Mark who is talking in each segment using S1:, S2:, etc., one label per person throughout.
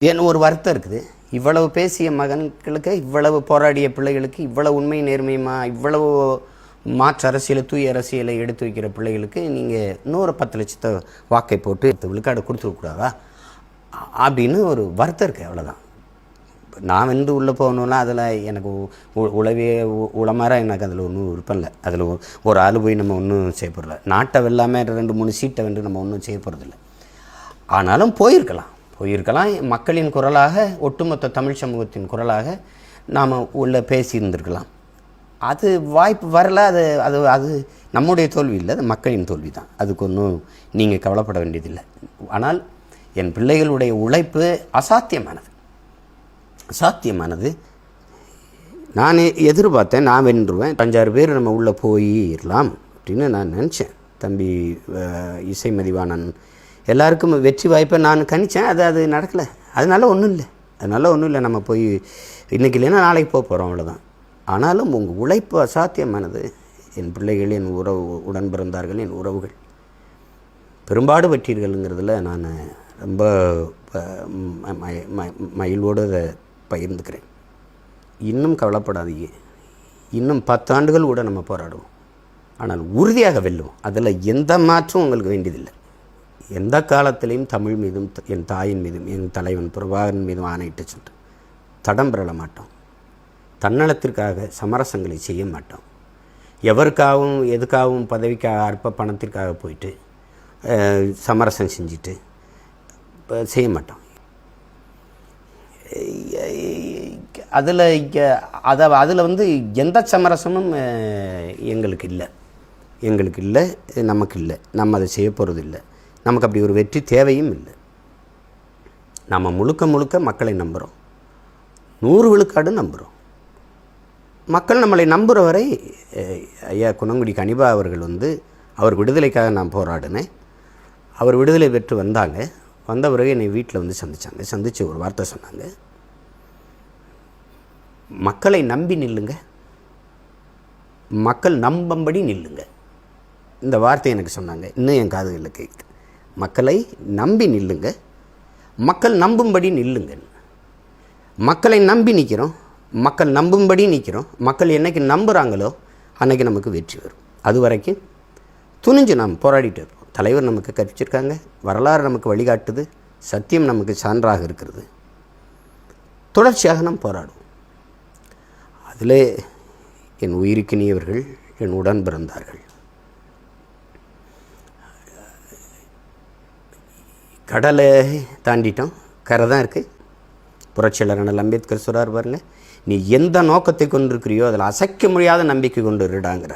S1: ஏன்னு ஒரு வருத்தம் இருக்குது. இவ்வளவு பேசிய மகன்களுக்கு, இவ்வளவு போராடிய பிள்ளைகளுக்கு, இவ்வளவு உண்மை நேர்மையுமா, இவ்வளவு மாற்று அரசியலை, தூய அரசியலை எடுத்து வைக்கிற பிள்ளைகளுக்கு நீங்கள் இன்னொரு 10 லட்சத்தை வாக்கை போட்டு விழுக்காடு கொடுத்துருக்கூடாதா அப்படின்னு ஒரு வருத்தம் இருக்குது. அவ்வளோதான். நான் வந்து உள்ளே போகணுன்னா அதில் எனக்கு உளவே உளமாற எனக்கு அதில் ஒன்றும் விருப்பம் இல்லை. அதில் ஒரு ஆள் போய் நம்ம ஒன்றும் செய்ய போகிறதில்ல. நாட்டை வெல்லாமல் 2-3 சீட்டை வந்து நம்ம ஒன்றும் செய்ய போகிறதில்ல. ஆனாலும் போயிருக்கலாம். மக்களின் குரலாக, ஒட்டுமொத்த தமிழ் சமூகத்தின் குரலாக நாம் உள்ள பேசியிருந்திருக்கலாம். அது வாய்ப்பு வரல. அது நம்முடைய தோல்வி இல்லை, அது மக்களின் தோல்வி தான். அதுக்கு ஒன்றும் நீங்கள் கவலைப்பட வேண்டியதில்லை. ஆனால் என் பிள்ளைகளுடைய உழைப்பு அசாத்தியமானது. நான் எதிர்பார்த்தேன் நான் வென்றுவேன், 5-6 பேர் நம்ம உள்ளே போயிடலாம் அப்படின்னு நான் நினச்சேன். தம்பி இசை மதிவாணன் எல்லாருக்கும் வெற்றி வாய்ப்பை நான் கணித்தேன். அது நடக்கலை. அதனால ஒன்றும் இல்லை. நம்ம போய் இன்றைக்கி இல்லைன்னா நாளைக்கு போகிறோம், அவ்வளோதான். ஆனாலும் உங்கள் உழைப்பு அசாத்தியமானது. என் பிள்ளைகள், என் உடன் பிறந்தார்கள், என் உறவுகள் பெரும்பாடு பற்றீர்கள்ங்கிறதுல நான் ரொம்ப மகிழ்வோடு அதை பகிர்ந்துக்கிறேன். இன்னும் கவலைப்படாதீங்க. இன்னும் 10 ஆண்டுகள் கூட நம்ம போராடுவோம். ஆனால் உறுதியாக வெல்லுவோம். அதில் எந்த மாற்றம் உங்களுக்கு வேண்டியதில்லை. எந்த காலத்திலையும் தமிழ் மீதும், என் தாயின் மீதும், என் தலைவன் பிரபாகரன் மீதும் ஆணையிட்டு சென்று தடம் பெறல மாட்டோம். தன்னலத்திற்காக சமரசங்களை செய்ய மாட்டோம். எவருக்காகவும் எதுக்காகவும் பதவிக்காக, அற்ப பணத்திற்காக போயிட்டு சமரசம் செஞ்சுட்டு செய்ய மாட்டோம். அதில் வந்து எந்த சமரசமும் எங்களுக்கு இல்லை, நமக்கு இல்லை. நம்ம அதை செய்ய போகிறது இல்லை. நமக்கு அப்படி ஒரு வெற்றி தேவையும் இல்லை. நம்ம முழுக்க மக்களை நம்புகிறோம். 100 விழுக்காடு நம்புகிறோம். மக்கள் நம்மளை நம்புகிற வரை ஐயா குணங்குடி கனிபா அவர்கள் வந்து அவர் விடுதலைக்காக நான் போராடினேன். அவர் விடுதலை பெற்று வந்த பிறகு என்னை வீட்டில் வந்து சந்தித்து ஒரு வார்த்தை சொன்னாங்க. மக்களை நம்பி நில்லுங்க, மக்கள் நம்பும்படி நில்லுங்க. இந்த வார்த்தை எனக்கு சொன்னாங்க. இன்னும் என் காதுகளில் கேட்கு. மக்களை நம்பி நில்லுங்க, மக்கள் நம்பும்படி நில்லுங்க. மக்களை நம்பி நிற்கிறோம், மக்கள் நம்பும்படி நிற்கிறோம். மக்கள் என்றைக்கு நம்புகிறாங்களோ அன்றைக்கி நமக்கு வெற்றி வரும். அது வரைக்கும் துணிஞ்சு நாம் போராடிட்டு இருப்போம். தலைவர் நமக்கு கற்பிச்சிருக்காங்க, வரலாறு நமக்கு வழிகாட்டுது, சத்தியம் நமக்கு சான்றாக இருக்கிறது. தொடர்ச்சியாக நாம் போராடுவோம். அதில் என் உயிருக்கினியவர்கள், என் உடன் பிறந்தார்கள். கடலை தாண்டிட்டோம், கரை தான் இருக்குது. புரட்சியாளர் அண்ணல் அம்பேத்கர் சொல்கிறார் பாருங்க, நீ எந்த நோக்கத்தை கொண்டிருக்கிறியோ அதில் அசைக்க முடியாத நம்பிக்கை கொண்டு இருடாங்கிற.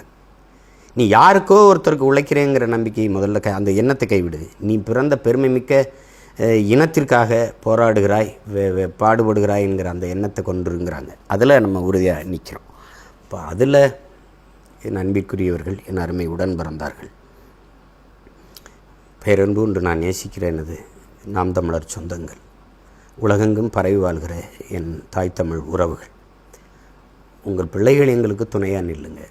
S1: நீ யாருக்கோ ஒருத்தருக்கு உழைக்கிறேங்கிற நம்பிக்கையை முதல்ல அந்த எண்ணத்தை கைவிடு. நீ பிறந்த பெருமை மிக்க இனத்திற்காக போராடுகிறாய், பாடுபடுகிறாய் என்கிற அந்த எண்ணத்தை கொண்டுருங்கிறாங்க. அதில் நம்ம உறுதியாக நிற்கிறோம். இப்போ அதில் என் அன்பிற்குரியவர்கள், என் அருமை உடன் பிறந்தார்கள், பேரன்பு என்று நான் நேசிக்கிறேன். எனது நாம் தமிழர் சொந்தங்கள், உலகெங்கும் பரவி வாழ்கிற என் தாய் தமிழ் உறவுகள், உங்கள் பிள்ளைகள் எங்களுக்கு துணையாக நில்லுங்க.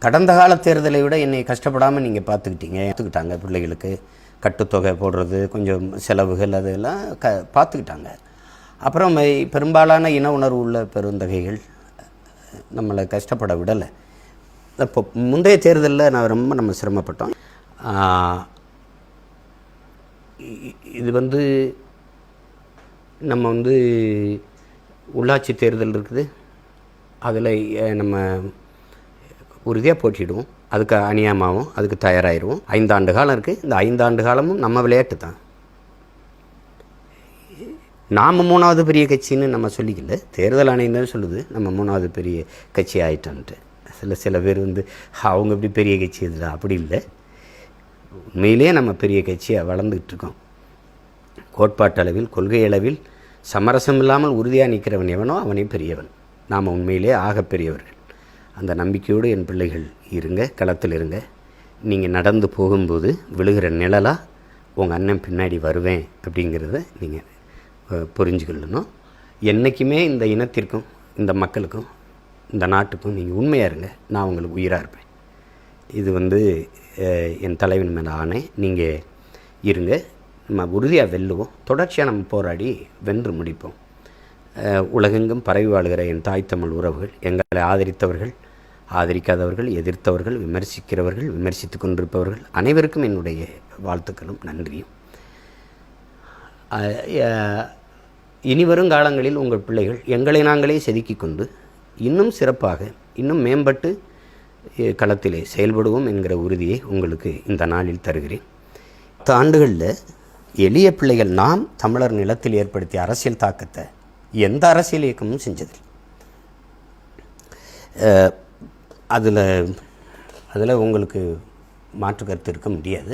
S1: கடந்த கால தேர்தலை விட என்னை கஷ்டப்படாமல் நீங்கள் பார்த்துக்கிட்டாங்க. பிள்ளைகளுக்கு கட்டுத்தொகை போடுறது, கொஞ்சம் செலவுகள், அதெல்லாம் பார்த்துக்கிட்டாங்க. அப்புறம் பெரும்பாலான இன உணர்வு உள்ள பெருந்தகைகள் நம்மளை கஷ்டப்பட விடலை. இப்போ முந்தைய தேர்தலில் நம்ம சிரமப்பட்டோம். இது வந்து நம்ம வந்து உள்ளாட்சி தேர்தல் இருக்குது, அதில் நம்ம உறுதியாக போட்டிடுவோம். அதுக்கு அநியாயமாகவும் அதுக்கு தயாராகிடுவோம். 5 ஆண்டு காலம் இருக்குது. இந்த 5 ஆண்டு காலமும் நம்ம விளையாட்டு தான். நாம் 3வது பெரிய கட்சின்னு நம்ம சொல்லிக்கல, தேர்தல் ஆணையம் சொல்லுது நம்ம 3வது பெரிய கட்சி ஆகிட்டோன்ட்டு. சில பேர் வந்து அவங்க எப்படி பெரிய கட்சி இதுதான், அப்படி இல்லை. உண்மையிலே நம்ம பெரிய கட்சியாக வளர்ந்துக்கிட்டு இருக்கோம். கோட்பாட்டு அளவில், கொள்கை அளவில் சமரசம் இல்லாமல் உறுதியாக நிற்கிறவன் எவனோ அவனே பெரியவன். நாம் உண்மையிலே ஆக பெரியவர்கள். அந்த நம்பிக்கையோடு என் பிள்ளைகள் இருங்க, களத்தில் இருங்க. நீங்கள் நடந்து போகும்போது விழுகிற நிழலாக உங்கள் அண்ணன் பின்னாடி வருவேன் அப்படிங்கிறத நீங்கள் புரிஞ்சுக்கொள்ளணும். என்றைக்குமே இந்த இனத்திற்கும், இந்த மக்களுக்கும், இந்த நாட்டுக்கும் நீங்கள் உண்மையாக இருங்க. நான் உங்களுக்கு உயிராக இருப்பேன். இது வந்து என் தலைவன் மேலே ஆணை. நீங்கள் இருங்க. நம்ம உறுதியாக வெல்லுவோம். தொடர்ச்சியாக நம்ம போராடி வென்று முடிப்போம். உலகெங்கும் பரவி வாழ்கிற என் தாய் தமிழ் உறவுகள், எங்களை ஆதரித்தவர்கள், ஆதரிக்காதவர்கள், எதிர்த்தவர்கள், விமர்சிக்கிறவர்கள், விமர்சித்து கொண்டிருப்பவர்கள் அனைவருக்கும் என்னுடைய வாழ்த்துக்களும் நன்றியும். இனி வரும் காலங்களில் உங்கள் பிள்ளைகள் எங்களை நாங்களே செதுக்கி கொண்டு இன்னும் சிறப்பாக, இன்னும் மேம்பட்டு களத்திலே செயல்படுவோம் என்கிற உறுதியை உங்களுக்கு இந்த நாளில் தருகிறேன். 10 ஆண்டுகளில் எளிய பிள்ளைகள் நாம் தமிழர் நிலத்தில் ஏற்படுத்திய அரசியல் தாக்கத்தை எந்த அரசியல் இயக்கமும் செஞ்சதில்லை. அதில் உங்களுக்கு மாற்று கருத்து இருக்க முடியாது.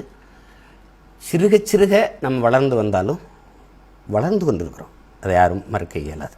S1: சிறுக சிறுக நம்ம வளர்ந்து வந்தாலும் வளர்ந்து கொண்டிருக்கிறோம். அதை யாரும் மறுக்க இயலாது.